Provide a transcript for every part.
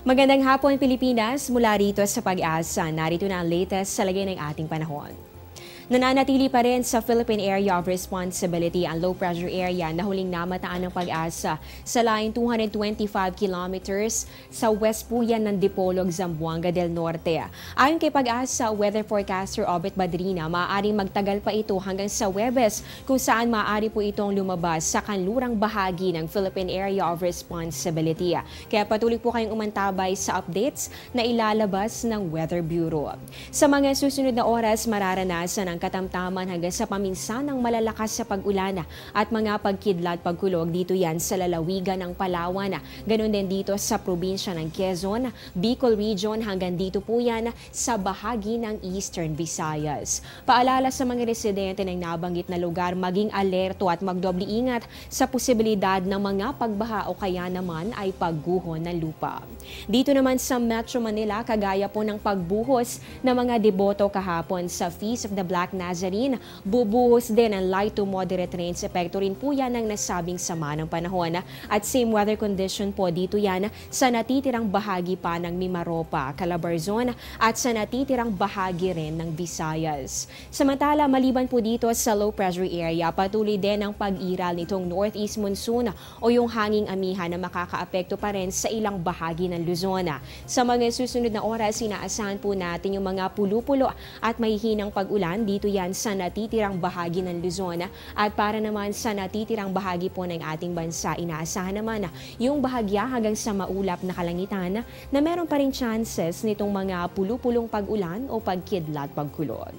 Magandang hapon Pilipinas, mula rito sa Pag-asa. Narito na ang latest sa lagay ng ating panahon. Nananatili pa rin sa Philippine Area of Responsibility ang low pressure area na huling namataan ng Pag-asa sa laing 225 kilometers sa west po yan ng Dipolog, Zamboanga del Norte. Ayon kay Pag-asa weather forecaster Obet Badrina, maaaring magtagal pa ito hanggang sa Huwebes kung saan maaari po itong lumabas sa kanlurang bahagi ng Philippine Area of Responsibility. Kaya patuloy po kayong umantabay sa updates na ilalabas ng Weather Bureau. Sa mga susunod na oras, mararanasan ang katamtaman hanggang sa paminsanang malalakas sa pag-ulan at mga pagkidlat pagkulog dito yan sa lalawigan ng Palawan. Ganon din dito sa probinsya ng Quezon, Bicol Region hanggang dito po yan sa bahagi ng Eastern Visayas. Paalala sa mga residente ng nabanggit na lugar, maging alerto at magdoble ingat sa posibilidad ng mga pagbaha o kaya naman ay pagguho ng lupa. Dito naman sa Metro Manila, kagaya po ng pagbuhos ng mga deboto kahapon sa Feast of the Black Nazarene, bubuhos din ang light to moderate rains. Epekto rin po yan ng nasabing sama ng panahon. At same weather condition po dito yan sa natitirang bahagi pa ng Mimaropa, Calabarzon at sa natitirang bahagi rin ng Visayas. Samantala, maliban po dito sa low pressure area, patuloy din ang pag-iral nitong northeast monsoon o yung hanging amihan na makakaapekto pa rin sa ilang bahagi ng Luzon. Sa mga susunod na oras, inaasahan po natin yung mga pulo-pulo at mahihinang pag-ulan dito yan sa natitirang bahagi ng Luzon. At para naman sa natitirang bahagi po ng ating bansa, inaasahan naman yung bahagya hanggang sa maulap na kalangitan na meron pa rin chances nitong mga pulo-pulong pag-ulan o pagkidlat pagkulog.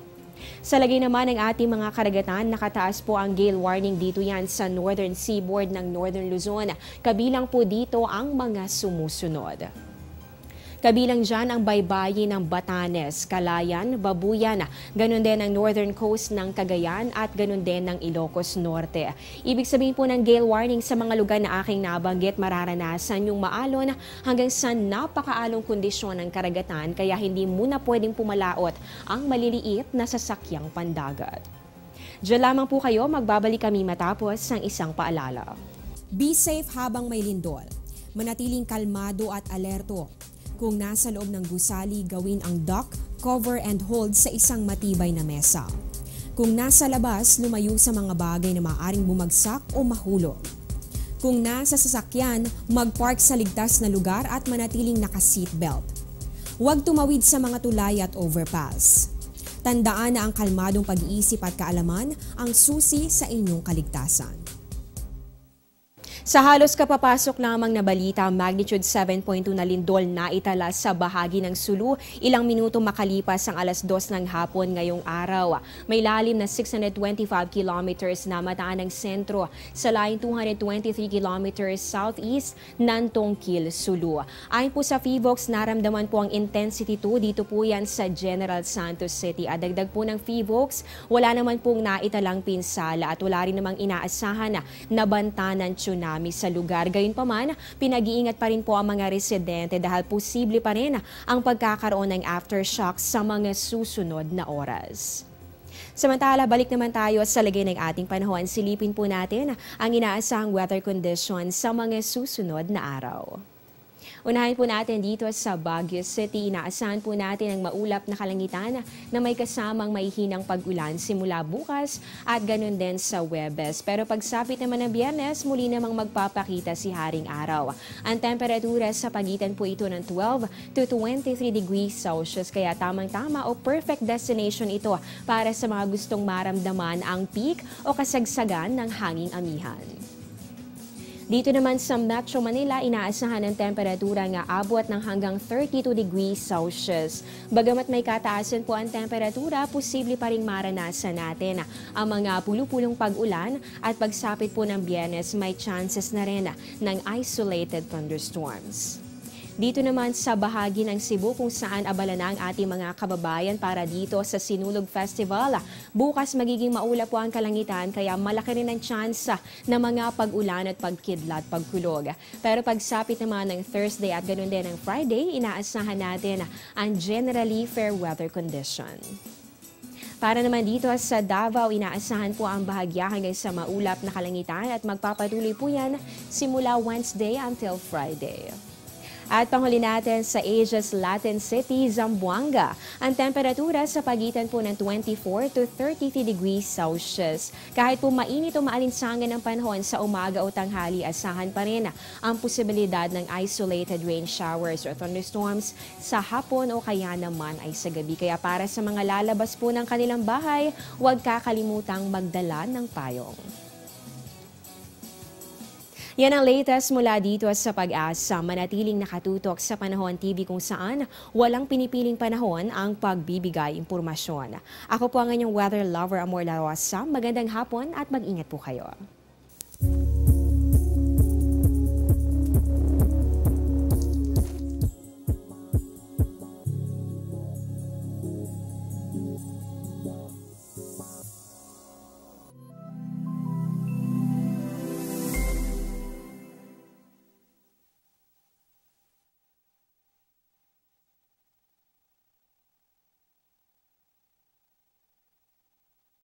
Sa lagay naman ng ating mga karagatan, nakataas po ang gale warning dito yan sa northern seaboard ng Northern Luzon. Kabilang po dito ang mga sumusunod. Kabilang dyan ang baybayin ng Batanes, Calayan, Babuyan, ganun din ang northern coast ng Cagayan at ganun din ng Ilocos Norte. Ibig sabihin po ng gale warning sa mga lugar na aking nabanggit, mararanasan yung maalon hanggang sa napakaalong kondisyon ng karagatan, kaya hindi muna pwedeng pumalaot ang maliliit na sasakyang pandagat. Diyan lamang po kayo, magbabalik kami matapos ng isang paalala. Be safe habang may lindol. Manatiling kalmado at alerto. Kung nasa loob ng gusali, gawin ang duck, cover and hold sa isang matibay na mesa. Kung nasa labas, lumayo sa mga bagay na maaaring bumagsak o mahulog. Kung nasa sasakyan, mag-park sa ligtas na lugar at manatiling naka-seatbelt. Huwag tumawid sa mga tulay at overpass. Tandaan na ang kalmadong pag-iisip at kaalaman ang susi sa inyong kaligtasan. Sa halos kapapasok lamang na balita, magnitude 7.2 na lindol na itala sa bahagi ng Sulu. Ilang minuto makalipas ang alas 2 ng hapon ngayong araw. May lalim na 625 kilometers na mataan ng sentro sa line 223 kilometers southeast ng Tongkil, Sulu. Ayon po sa PHIVOX, naramdaman po ang intensity 2 dito po yan sa General Santos City. At dagdag po ng PHIVOX, wala naman pong naitalang pinsala at wala rin namang inaasahan na banta ng tsunami sa lugar. Gayunpaman, pinag-iingat pa rin po ang mga residente dahil posible pa rin ang pagkakaroon ng aftershock sa mga susunod na oras. Samantala, balik naman tayo sa lagay ng ating panahon. Silipin po natin ang inaasahang weather conditions sa mga susunod na araw. Unahin po natin dito sa Baguio City. Inaasahan po natin ang maulap na kalangitan na may kasamang maihinang pag-ulan simula bukas at ganun din sa Huwebes. Pero pagsapit naman ng Biyernes, muli namang magpapakita si Haring Araw. Ang temperatura sa pagitan po ito ng 12 to 23 degrees Celsius. Kaya tamang-tama o perfect destination ito para sa mga gustong maramdaman ang peak o kasagsagan ng hanging amihan. Dito naman sa Metro Manila, inaasahan ng temperatura nga abot ng hanggang 32 degrees Celsius. Bagamat may kataasan po ang temperatura, posible pa rin maranasan natin ang mga pulupulong pag-ulan at pagsapit po ng Biyernes, may chances na rin ng isolated thunderstorms. Dito naman sa bahagi ng Cebu kung saan abala na ang ating mga kababayan para dito sa Sinulog Festival. Bukas magiging maulap po ang kalangitan kaya malaki rin ang tsansa na mga pag-ulan at pagkidlat pagkulog. Pero pagsapit naman ng Thursday at ganoon din ng Friday, inaasahan natin ang generally fair weather condition. Para naman dito sa Davao, inaasahan po ang bahagya hanggang sa maulap na kalangitan at magpapatuloy po yan simula Wednesday until Friday. At panghuli natin sa Asia's Latin city, Zamboanga. Ang temperatura sa pagitan po ng 24 to 33 degrees Celsius. Kahit po mainit o maalinsangan ng panahon sa umaga o tanghali, asahan pa rin ang posibilidad ng isolated rain showers or thunderstorms sa hapon o kaya naman ay sa gabi. Kaya para sa mga lalabas po ng kanilang bahay, huwag kakalimutang magdala ng payong. Yan ang latest mula dito sa Pag-asa. Manatiling nakatutok sa Panahon TV kung saan walang pinipiling panahon ang pagbibigay impormasyon. Ako po ang inyong weather lover, Amor La Rosa. Magandang hapon at mag-ingat po kayo.